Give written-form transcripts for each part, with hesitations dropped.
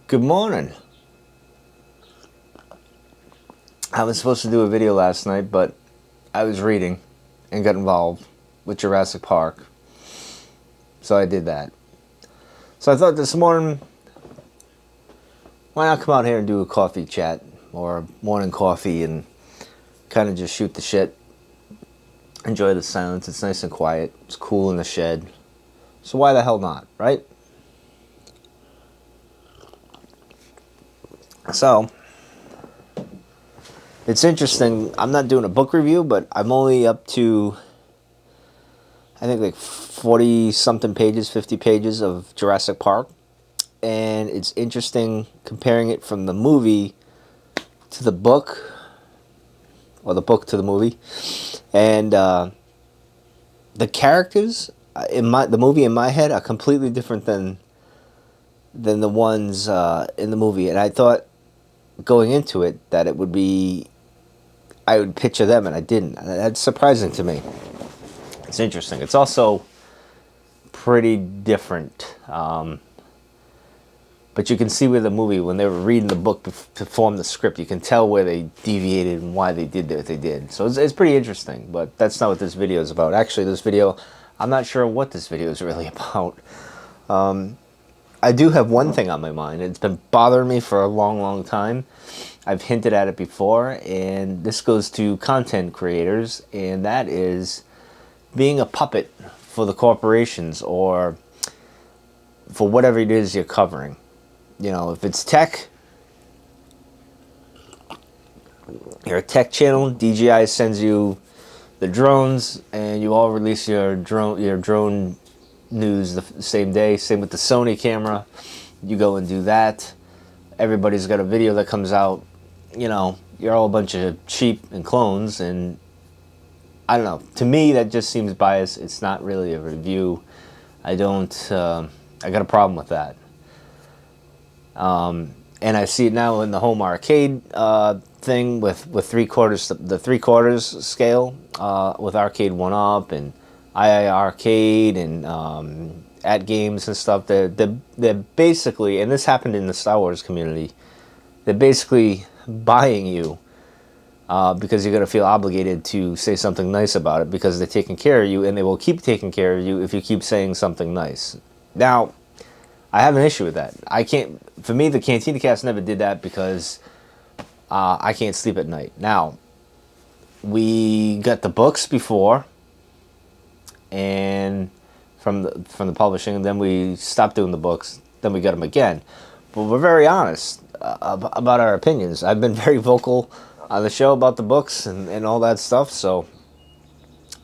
Good morning. I was supposed to do a video last night, but I was reading and got involved with Jurassic Park. So I did that. So I thought this morning, why not come out here and do a coffee chat or morning coffee and kind of just shoot the shit. Enjoy the silence. It's nice and quiet. It's cool in the shed. So why the hell not, right? So, it's interesting. I'm not doing a book review, but I'm only up to, I think, like 40-something pages, 50 pages of Jurassic Park. And it's interesting comparing it from the movie to the book, or the book to the movie. And the characters in the movie in my head are completely different than the ones in the movie. And I thought, going into it, that it would be, I would picture them, and I didn't. That's surprising to me. It's interesting. It's also pretty different. But you can see where the movie, when they were reading the book to form the script, you can tell where they deviated and why they did what they did. So it's pretty interesting, but that's not what this video is about. Actually, this video, I'm not sure what this video is really about. I do have one thing on my mind. It's been bothering me for a long, long time. I've hinted at it before, and this goes to content creators, and that is being a puppet for the corporations or for whatever it is you're covering. You know, if it's tech, you're a tech channel, DJI sends you the drones, and you all release your drone news the same day. Same with the Sony camera. You go and do that. Everybody's got a video that comes out. You know, you're all a bunch of sheep and clones, and I don't know. To me, that just seems biased. It's not really a review. I got a problem with that. And I see it now in the home arcade thing with the 3/4 scale with Arcade 1-Up and II Arcade and at games and stuff. They're basically, and this happened in the Star Wars community, they're basically buying you because you're going to feel obligated to say something nice about it because they're taking care of you, and they will keep taking care of you if you keep saying something nice. Now, I have an issue with that. For me, the Cantina Cast never did that because I can't sleep at night. Now, we got the books before, and from the publishing, and then we stopped doing the books. Then we got them again. But we're very honest about our opinions. I've been very vocal on the show about the books and all that stuff. So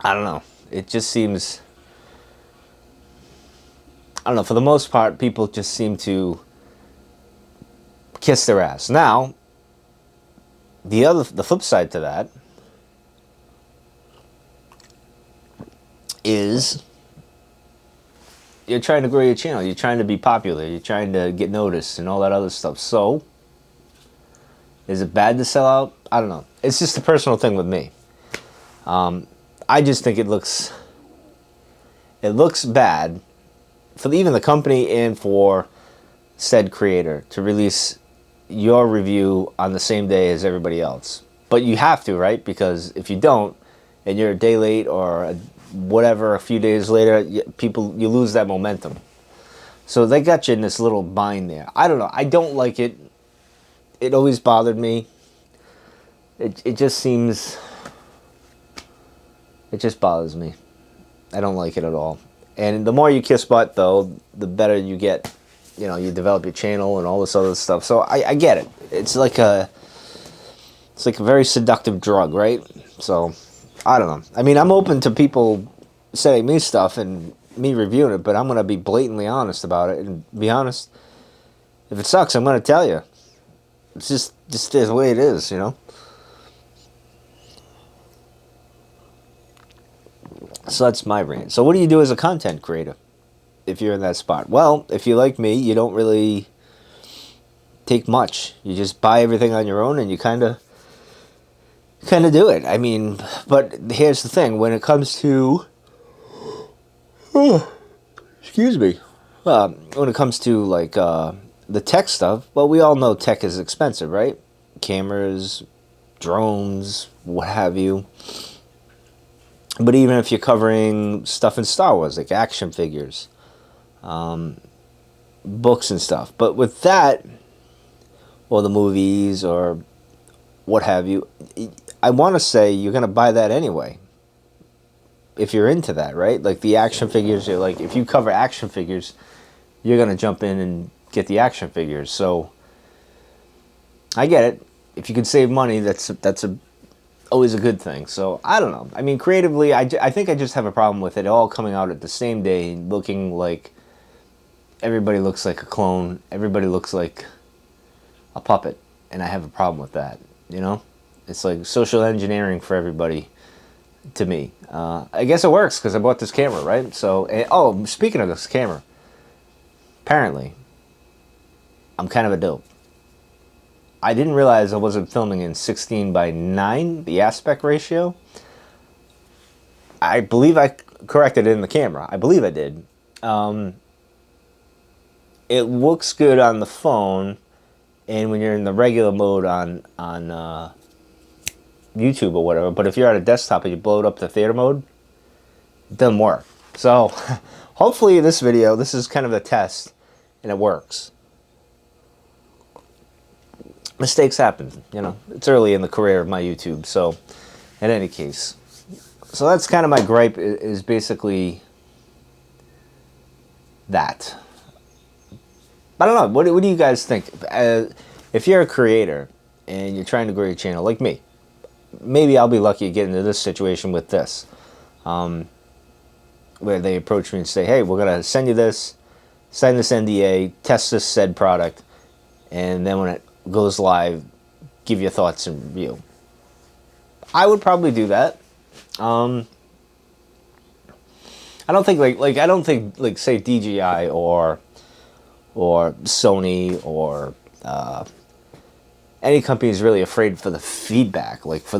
I don't know. It just seems, I don't know. For the most part, people just seem to kiss their ass. Now, the flip side to that is you're trying to grow your channel. You're trying to be popular. You're trying to get noticed and all that other stuff. So, is it bad to sell out? I don't know. It's just a personal thing with me. I just think it looks bad for even the company and for said creator to release your review on the same day as everybody else. But you have to, right? Because if you don't, and you're a day late or whatever, a few days later, you lose that momentum. So they got you in this little bind there. I don't know. I don't like it. It always bothered me. It just seems, it just bothers me. I don't like it at all. And the more you kiss butt, though, the better you get. You know, you develop your channel and all this other stuff. So I get it. It's like a very seductive drug, right? So I don't know. I mean, I'm open to people saying me stuff and me reviewing it, but I'm going to be blatantly honest about it and be honest. If it sucks, I'm going to tell you. It's just the way it is, you know? So that's my rant. So what do you do as a content creator if you're in that spot? Well, if you're like me, you don't really take much. You just buy everything on your own and you kind of do it. I mean, but here's the thing. When it comes to, excuse me, when it comes to like the tech stuff, well, we all know tech is expensive, right? Cameras, drones, what have you. But even if you're covering stuff in Star Wars, like action figures, books and stuff. But with that, or the movies, or what have you, I want to say you're going to buy that anyway. If you're into that, right? Like the action figures, you're like, if you cover action figures, you're going to jump in and get the action figures. So I get it. If you can save money, that's always a good thing. So I don't know. I mean, creatively, I think I just have a problem with it all coming out at the same day, looking like everybody looks like a clone. Everybody looks like a puppet, and I have a problem with that. You know, it's like social engineering for everybody. To me, I guess it works because I bought this camera, right? So, oh, speaking of this camera, apparently, I'm kind of a dope. I didn't realize I wasn't filming in 16:9, the aspect ratio. I believe I corrected it in the camera. I believe I did. It looks good on the phone, and when you're in the regular mode on YouTube or whatever, but if you're on a desktop and you blow it up to theater mode, it doesn't work. So hopefully this video, this is kind of a test, and it works. Mistakes happen, you know. It's early in the career of my YouTube, so in any case. So that's kind of my gripe, is basically that. I don't know, what do you guys think? If you're a creator and you're trying to grow your channel, like me, maybe I'll be lucky to get into this situation with this, where they approach me and say, hey, we're going to send you this, sign this NDA, test this said product, and then when it goes live, give your thoughts and review. I would probably do that. I don't think I don't think say DJI or Sony or any company is really afraid for the feedback, like for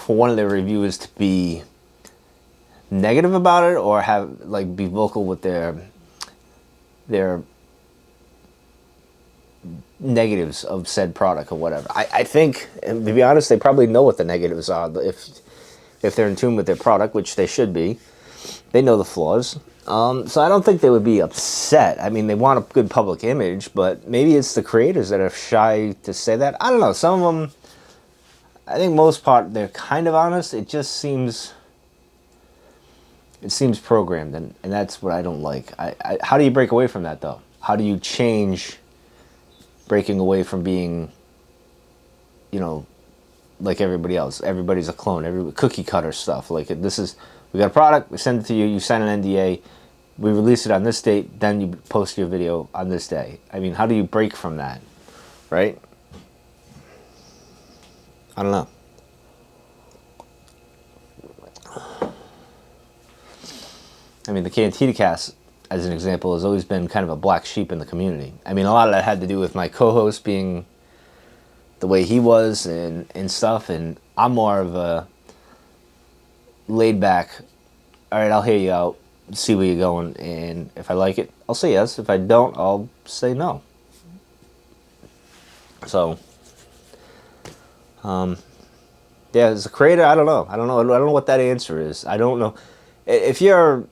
one of their reviewers to be negative about it, or have be vocal with their negatives of said product or whatever. I think, and to be honest, they probably know what the negatives are if they're in tune with their product, which they should be. They know the flaws. So I don't think they would be upset. I mean, they want a good public image, but maybe it's the creators that are shy to say that. I don't know. Some of them, I think most part, they're kind of honest. It just seems programmed, and that's what I don't like. How do you break away from that, though? How do you change breaking away from being, you know, like everybody else? Everybody's a clone. Every cookie cutter stuff. Like, this is, we got a product, we send it to you, you sign an NDA, we release it on this date, then you post your video on this day. I mean, how do you break from that, right? I don't know. I mean, the Cantina Cast, as an example, has always been kind of a black sheep in the community. I mean, a lot of that had to do with my co-host being the way he was and stuff, and I'm more of a laid back, all right, I'll hear you out, see where you're going, and if I like it, I'll say yes. If I don't, I'll say no. So, yeah, as a creator, I don't know what that answer is. I don't know. If you're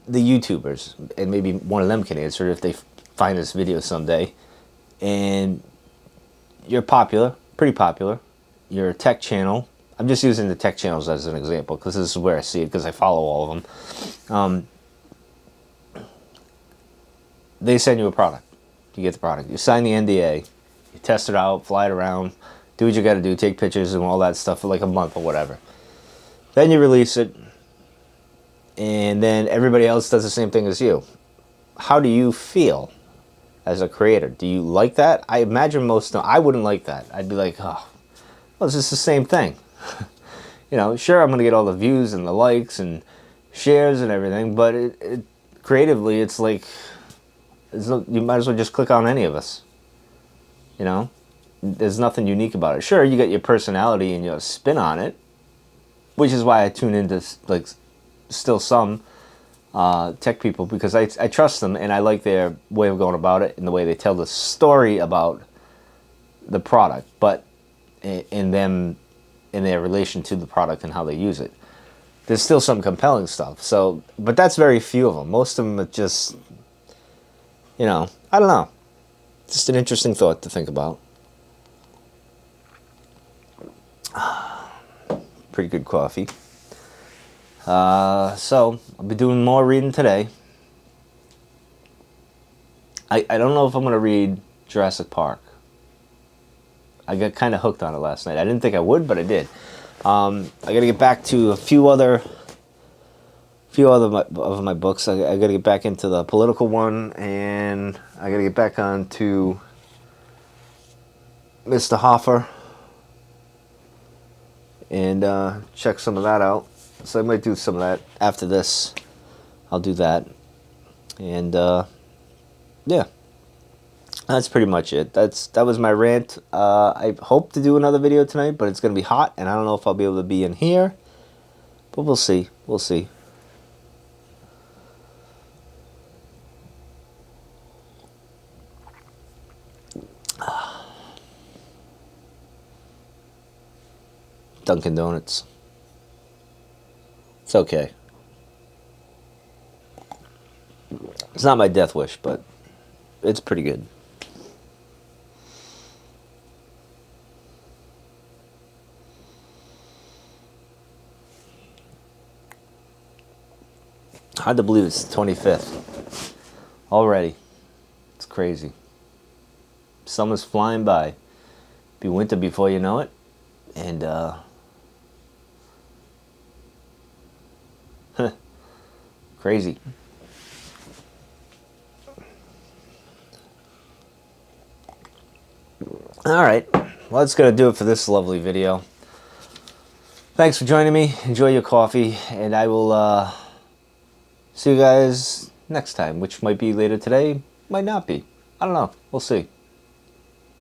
the YouTubers, and maybe one of them can answer it if they find this video someday, and you're popular, pretty popular, you're a tech channel. I'm just using the tech channels as an example because this is where I see it, because I follow all of them. They send you a product. You get the product. You sign the NDA. You test it out, fly it around, do what you got to do, take pictures and all that stuff for like a month or whatever. Then you release it, and then everybody else does the same thing as you. How do you feel as a creator? Do you like that? I imagine I wouldn't like that. I'd be like, oh, well, it's just the same thing. You know, sure, I'm going to get all the views and the likes and shares and everything, but creatively, it's like, you might as well just click on any of us. You know, there's nothing unique about it. Sure, you get your personality and your spin on it, which is why I tune into, like, still some tech people, because I trust them and I like their way of going about it and the way they tell the story about the product, but in their relation to the product and how they use it. There's still some compelling stuff. So, but that's very few of them. Most of them are just, I don't know. Just an interesting thought to think about. Pretty good coffee. So, I'll be doing more reading today. I don't know if I'm going to read Jurassic Park. I got kind of hooked on it last night. I didn't think I would, but I did. I got to get back to a few other of my books. I got to get back into the political one, and I got to get back on to Mr. Hoffer and check some of that out. So I might do some of that after this. I'll do that, and yeah, that's pretty much it. That was my rant. I hope to do another video tonight, but it's gonna be hot, and I don't know if I'll be able to be in here. But we'll see. We'll see. Dunkin' Donuts. It's okay. It's not my death wish, but it's pretty good. Hard to believe it's the 25th. Already. It's crazy. Summer's flying by. Be winter before you know it. And, crazy. Alright. Well, that's going to do it for this lovely video. Thanks for joining me. Enjoy your coffee. And I will, see you guys next time, which might be later today, might not be. I don't know. We'll see.